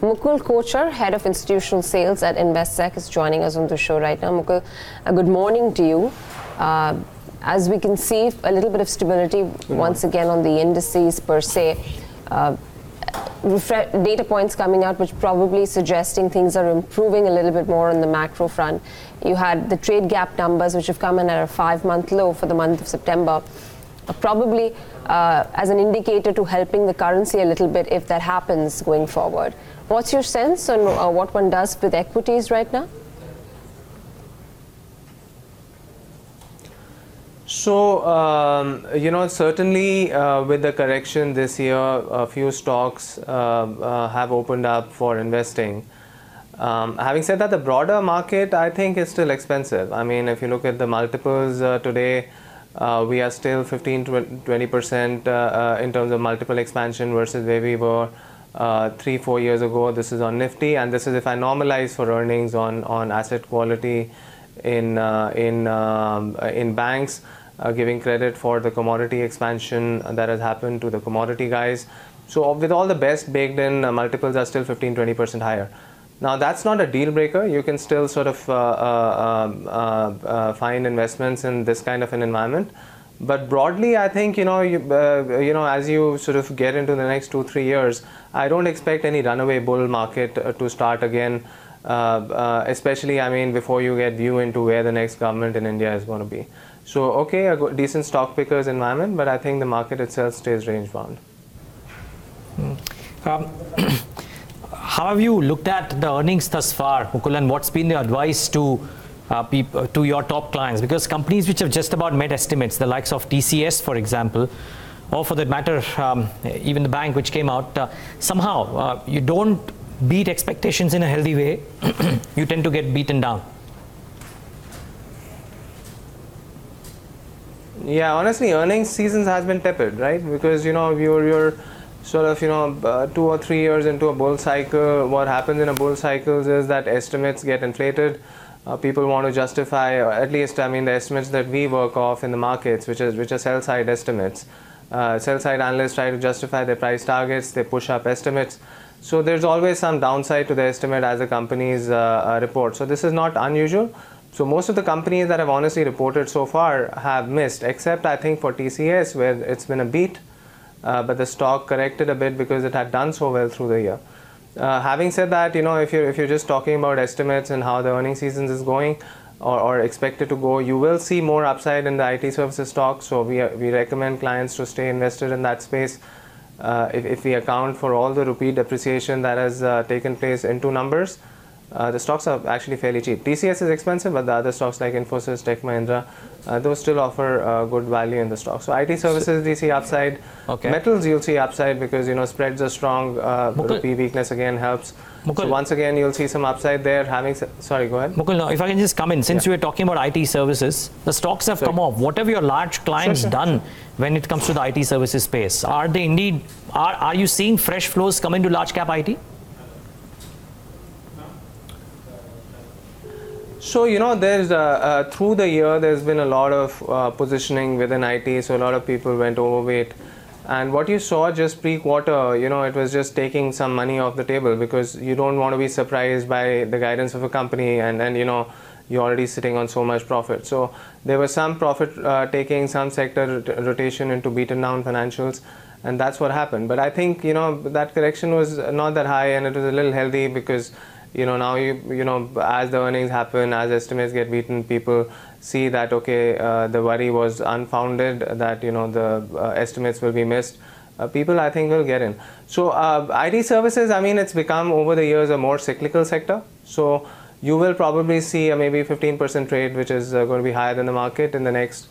Mukul Kochhar, Head of Institutional Sales at Investec, is joining us on the show right now. Mukul, good morning to you. As we can see, a little bit of stability once again on the indices per se. Data points coming out which probably suggesting things are improving a little bit more on the macro front. You had the trade gap numbers which have come in at a 5-month low for the month of September, probably as an indicator to helping the currency a little bit if that happens going forward. What's your sense on what one does with equities right now? So, certainly with the correction this year, a few stocks have opened up for investing. Having said that, the broader market, I think, is still expensive. I mean, if you look at the multiples today, we are still 15-20% in terms of multiple expansion versus where we were 3-4 years ago. This is on Nifty, and this is if I normalize for earnings on asset quality in banks, giving credit for the commodity expansion that has happened to the commodity guys. So with all the best baked in, multiples are still 15-20% higher. Now that's not a deal breaker. You can still sort of find investments in this kind of an environment. But broadly, I think as you sort of get into the next 2-3 years, I don't expect any runaway bull market to start again. Especially, I mean, before you get view into where the next government in India is going to be. So, okay, a decent stock pickers environment, but I think the market itself stays range bound. How have you looked at the earnings thus far, Mukul, and what's been the advice to your top clients? Because companies which have just about met estimates, the likes of TCS, for example, or for that matter, even the bank which came out, somehow you don't beat expectations in a healthy way, you tend to get beaten down. Yeah, honestly, earnings seasons has been tepid, right? Because you're sort of 2 or 3 years into a bull cycle. What happens in a bull cycle is that estimates get inflated. People want to justify, or at least I mean the estimates that we work off in the markets, which are sell side estimates. Sell side analysts try to justify their price targets. They push up estimates. So there's always some downside to the estimate as the companies report. So this is not unusual. So most of the companies that have honestly reported so far have missed, except I think for TCS where it's been a beat, but the stock corrected a bit because it had done so well through the year. Having said that, if you're just talking about estimates and how the earnings season is going or expected to go, you will see more upside in the IT services stocks. So we recommend clients to stay invested in that space. If we account for all the rupee depreciation that has taken place into numbers, the stocks are actually fairly cheap. TCS is expensive, but the other stocks like Infosys, Tech Mahindra, those still offer good value in the stock. So IT services, we see upside. Okay. Metals, you'll see upside because spreads are strong. Rupee weakness again helps. Mukul. So once again, you'll see some upside there. Sorry, go ahead. Mukul, now if I can just come in, since we were talking about IT services, the stocks have come off. What have your large clients done when it comes to the IT services space? Are they indeed? Are you seeing fresh flows come into large cap IT? So, there's through the year, there's been a lot of positioning within IT. So a lot of people went overweight. And what you saw just pre-quarter, it was just taking some money off the table because you don't want to be surprised by the guidance of a company and you're already sitting on so much profit. So there was some profit taking, some sector rotation into beaten down financials. And that's what happened. But I think, that correction was not that high and it was a little healthy because now as the earnings happen, as estimates get beaten, people see that the worry was unfounded, that the estimates will be missed. People I think will get in. So IT services, I mean, it's become over the years a more cyclical sector. So you will probably see a maybe 15% trade, which is going to be higher than the market in the next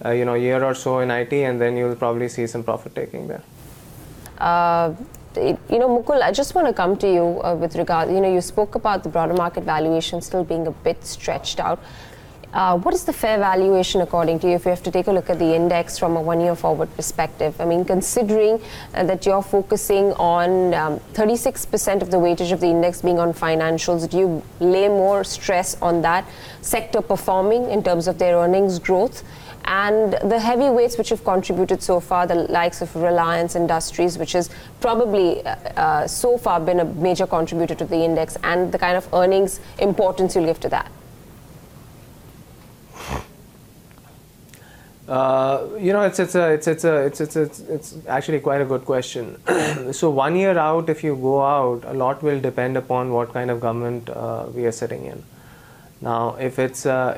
year or so in IT, and then you'll probably see some profit taking there. Mukul, I just want to come to you with regard, you spoke about the broader market valuation still being a bit stretched out. What is the fair valuation according to you if you have to take a look at the index from a 1-year forward perspective? I mean, considering that you're focusing on 36% of the weightage of the index being on financials, do you lay more stress on that sector performing in terms of their earnings growth? And the heavyweights which have contributed so far, the likes of Reliance Industries, which has probably so far been a major contributor to the index, and the kind of earnings importance you'll give to that? It's actually quite a good question. So 1 year out, if you go out, a lot will depend upon what kind of government we are sitting in. Now, if it's a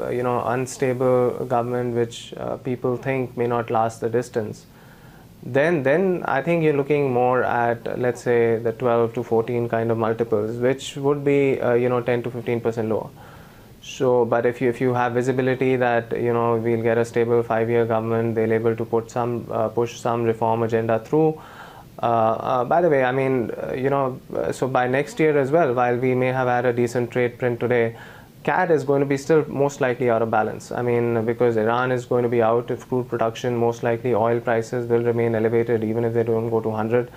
unstable government which people think may not last the distance, then I think you're looking more at, let's say, the 12 to 14 kind of multiples, which would be 10 to 15% lower. So, but if you have visibility that we'll get a stable 5-year government, they'll able to put push some reform agenda through. By the way, I mean so by next year as well, while we may have had a decent trade print today, CAD is going to be still most likely out of balance. I mean, because Iran is going to be out of crude production, most likely oil prices will remain elevated even if they don't go to 100.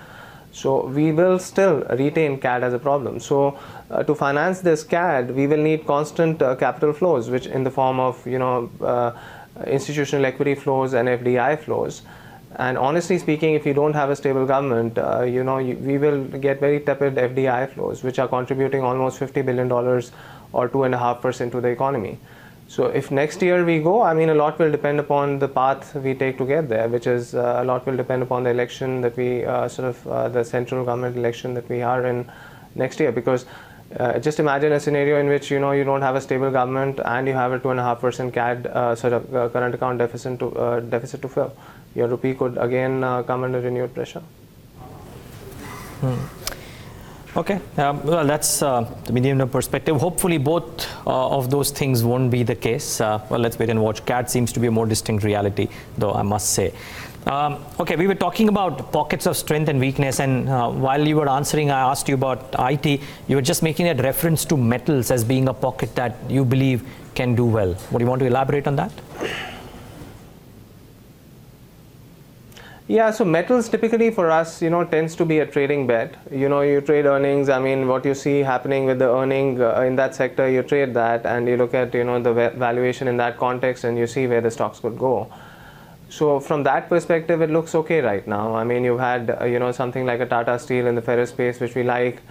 So we will still retain CAD as a problem. So to finance this CAD, we will need constant capital flows, which in the form of institutional equity flows and FDI flows. And honestly speaking, if you don't have a stable government, we will get very tepid FDI flows, which are contributing almost $50 billion or 2.5% to the economy. So if next year we go, I mean, a lot will depend upon the path we take to get there, which is a lot will depend upon the election that we the central government election that we are in next year. Because just imagine a scenario in which you don't have a stable government and you have a 2.5% CAD current account deficit to fill. Your rupee could again come under renewed pressure. Okay, well, that's the medium-term perspective. Hopefully, both of those things won't be the case. Well, let's wait and watch. CAD seems to be a more distinct reality, though, I must say. Okay, we were talking about pockets of strength and weakness, and while you were answering, I asked you about IT. You were just making that reference to metals as being a pocket that you believe can do well. Would you want to elaborate on that? Yeah, so metals typically for us, tends to be a trading bet. You trade earnings. I mean, what you see happening with the earning in that sector, you trade that, and you look at the valuation in that context, and you see where the stocks could go. So from that perspective, it looks okay right now. I mean, you've had something like a Tata Steel in the ferrous space, which we like.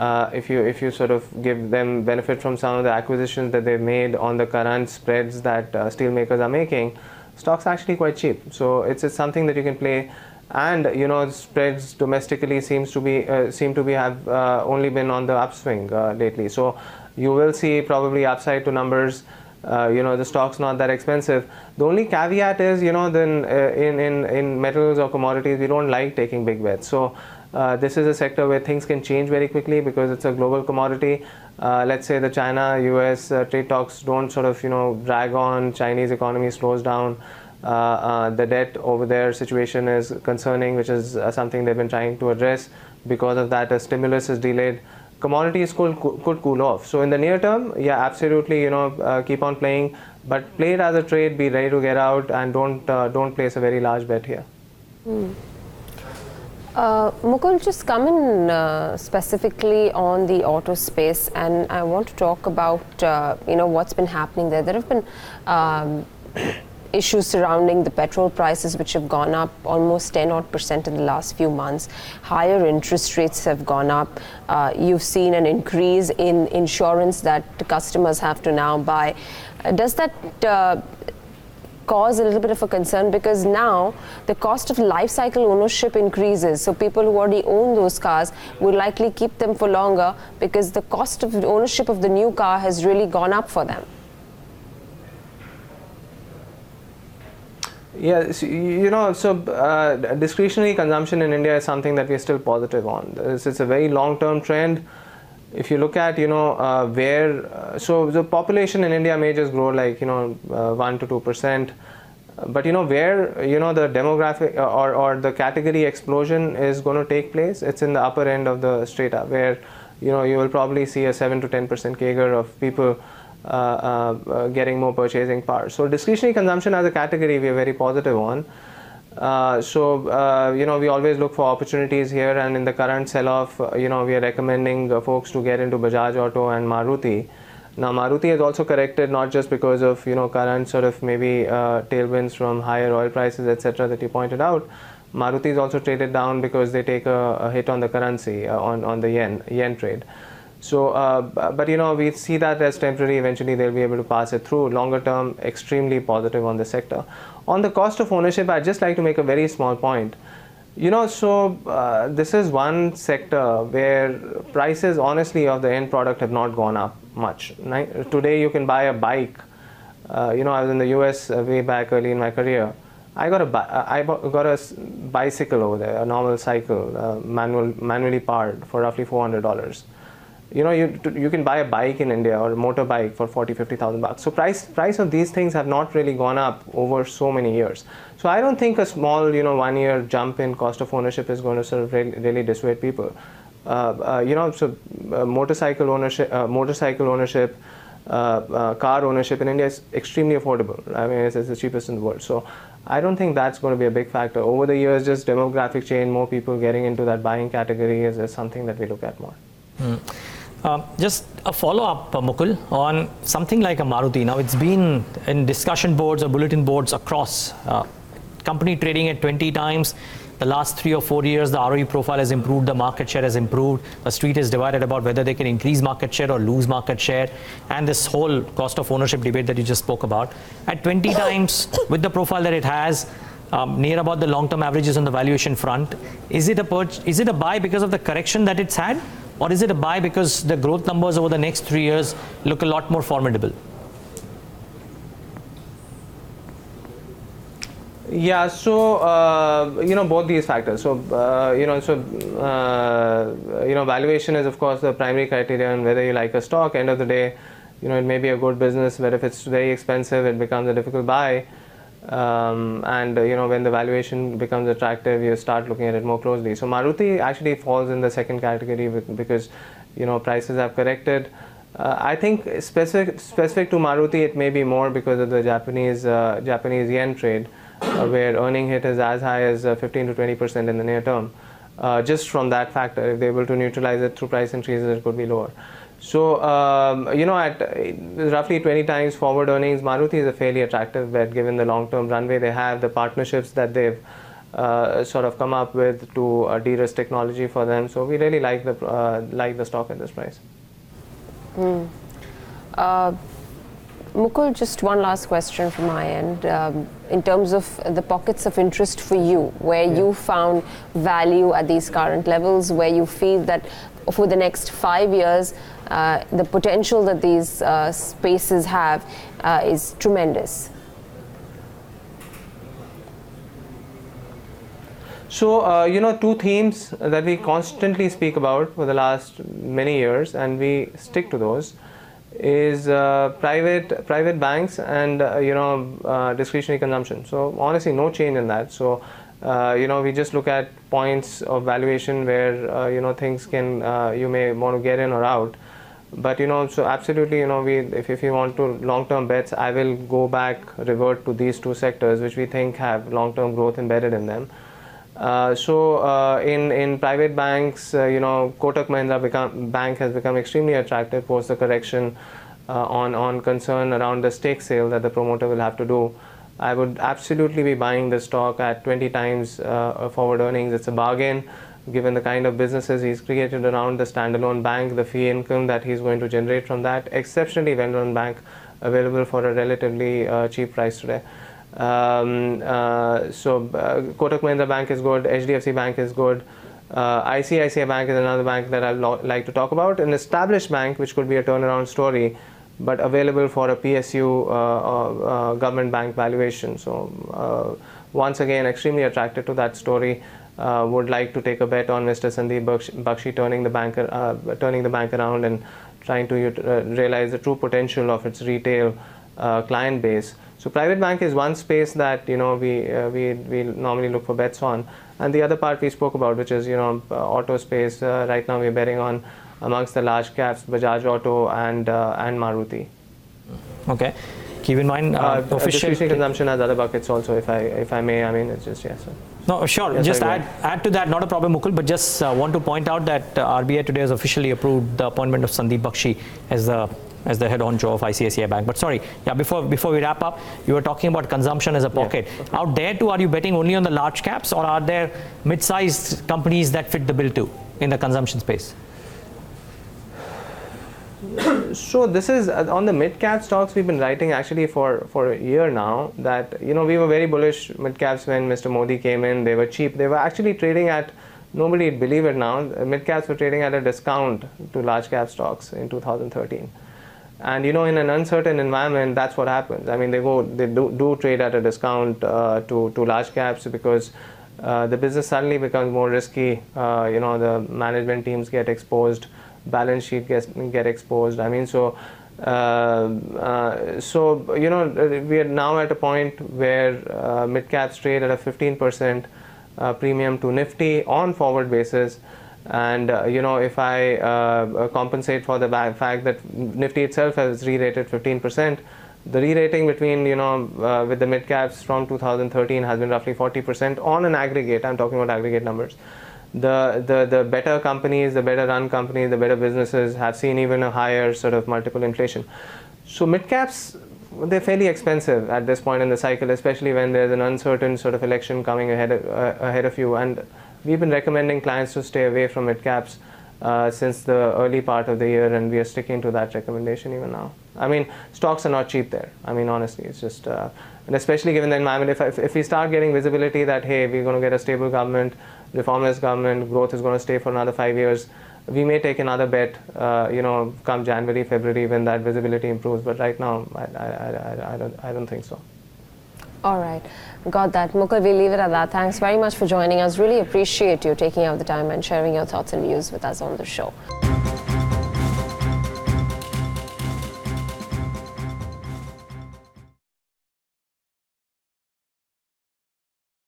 If you sort of give them benefit from some of the acquisitions that they've made on the current spreads that steel makers are making, stock's actually quite cheap. So it's something that you can play, and spreads domestically seem to be have only been on the upswing lately. So you will see probably upside to numbers. The stock's not that expensive. The only caveat is then in metals or commodities, we don't like taking big bets. So this is a sector where things can change very quickly because it's a global commodity. Let's say the China-US trade talks don't sort of drag on, Chinese economy slows down, the debt over there situation is concerning, which is something they've been trying to address. Because of that, a stimulus is delayed. Commodities could cool off. So in the near term, yeah, absolutely, keep on playing, but play it as a trade, be ready to get out, and don't place a very large bet here. Mukul, just come in specifically on the auto space, and I want to talk about what's been happening there. There have been issues surrounding the petrol prices, which have gone up almost 10% in the last few months. Higher interest rates have gone up. You've seen an increase in insurance that customers have to now buy. Does that cause a little bit of a concern, because now the cost of life cycle ownership increases, so people who already own those cars will likely keep them for longer because the cost of ownership of the new car has really gone up for them? Yeah, discretionary consumption in India is something that we're still positive on. It's a very long-term trend. If you look at, so the population in India may just grow like, 1 to 2%. But, where, the demographic or the category explosion is going to take place, it's in the upper end of the strata where, you will probably see a 7 to 10% CAGR of people getting more purchasing power. So discretionary consumption as a category, we are very positive on. We always look for opportunities here, and in the current sell-off, we are recommending folks to get into Bajaj Auto and Maruti. Now, Maruti has also corrected, not just because of current sort of maybe tailwinds from higher oil prices, etc., that you pointed out. Maruti is also traded down because they take a hit on the currency, on the yen trade. So, but we see that as temporary. Eventually, they'll be able to pass it through. Longer term, extremely positive on the sector. On the cost of ownership, I'd just like to make a very small point. This is one sector where prices, honestly, of the end product have not gone up much. Today, you can buy a bike. I was in the US way back early in my career. I got a bicycle over there, a normal cycle, manually powered, for roughly $400. You can buy a bike in India, or a motorbike, for 40,000-50,000 bucks. So price of these things have not really gone up over so many years. So I don't think a small 1 year jump in cost of ownership is going to sort of really dissuade people. Motorcycle ownership, car ownership in India is extremely affordable. I mean, it's the cheapest in the world. So I don't think that's going to be a big factor. Over the years, just demographic change, more people getting into that buying category is something that we look at more. Just a follow-up, Mukul, on something like a Maruti. Now, it's been in discussion boards or bulletin boards across. Company trading at 20 times. The last 3 or 4 years, the ROE profile has improved, the market share has improved. The street is divided about whether they can increase market share or lose market share. And this whole cost of ownership debate that you just spoke about. At 20 times, with the profile that it has, near about the long-term averages on the valuation front, is it a buy because of the correction that it's had? Or is it a buy because the growth numbers over the next 3 years look a lot more formidable? Yeah, so both these factors. So valuation is of course the primary criteria, and whether you like a stock. End of the day, it may be a good business, but if it's very expensive, it becomes a difficult buy. When the valuation becomes attractive, you start looking at it more closely. So Maruti actually falls in the second category because prices have corrected. I think specific to Maruti, it may be more because of the Japanese yen trade, where earning hit is as high as 15 to 20% in the near term. Just from that factor, if they're able to neutralize it through price increases, it could be lower. So, at roughly 20 times forward earnings, Maruti is a fairly attractive bet given the long-term runway they have, the partnerships that they've sort of come up with to de-risk technology for them. So we really like the stock at this price. Mukul, just one last question from my end. In terms of the pockets of interest for you, where you found value at these current levels, where you feel that for the next 5 years, the potential that these spaces have is tremendous. So, two themes that we constantly speak about for the last many years, and we stick to those, is private banks and discretionary consumption. So honestly, no change in that. So we just look at points of valuation where things can you may want to get in or out. But so absolutely, if you want to long-term bets, I will revert to these two sectors which we think have long-term growth embedded in them. In private banks, Kotak Mahindra Bank has become extremely attractive post the correction on concern around the stake sale that the promoter will have to do. I would absolutely be buying the stock at 20 times forward earnings. It's a bargain given the kind of businesses he's created around the standalone bank, the fee income that he's going to generate from that. Exceptionally well-run bank, available for a relatively cheap price today. Kotak Mahindra Bank is good, HDFC Bank is good, ICICI Bank is another bank that I'd like to talk about, an established bank which could be a turnaround story, but available for a PSU government bank valuation. So once again, extremely attracted to that story. Would like to take a bet on Mr. Sandeep Bakshi turning the bank around and trying to realize the true potential of its retail client base. So private bank is one space that we normally look for bets on, and the other part we spoke about, which is auto space. Right now we're betting on amongst the large caps, Bajaj Auto and Maruti. Okay. Keep in mind, official discretionary consumption has other buckets also, if I may. I mean, it's just, yes. No, sure. Yes, just add to that, not a problem, Mukul, but just want to point out that RBI today has officially approved the appointment of Sandeep Bakshi as the head honcho of ICICI Bank. But sorry, yeah, before we wrap up, you were talking about consumption as a pocket. Yeah, okay. Out there too, are you betting only on the large caps, or are there mid-sized companies that fit the bill too in the consumption space? So this is on the mid-cap stocks. We've been writing actually for a year now that, we were very bullish mid-caps when Mr. Modi came in. They were cheap. They were actually trading at, nobody would believe it now, mid-caps were trading at a discount to large-cap stocks in 2013. And in an uncertain environment, that's what happens. I mean, they do trade at a discount to large caps because the business suddenly becomes more risky. The management teams get exposed, balance sheet get exposed. I mean, so we are now at a point where mid caps trade at a 15% premium to Nifty on forward basis. And if I compensate for the fact that Nifty itself has re-rated 15%, the re-rating between with the mid caps from 2013 has been roughly 40% on an aggregate. I'm talking about aggregate numbers. The better companies, the better run companies, the better businesses have seen even a higher sort of multiple inflation. So mid caps, they're fairly expensive at this point in the cycle, especially when there's an uncertain sort of election coming ahead of you. And we've been recommending clients to stay away from mid caps since the early part of the year, and we are sticking to that recommendation even now. I mean, stocks are not cheap there. I mean, honestly, it's just, and especially given the environment, if we start getting visibility that, hey, we're going to get a stable government, reformist government, growth is going to stay for another 5 years, we may take another bet, come January, February, when that visibility improves. But right now, I don't think so. All right. Got that. Mukul, we'll leave it at that. Thanks very much for joining us. Really appreciate you taking out the time and sharing your thoughts and views with us on the show.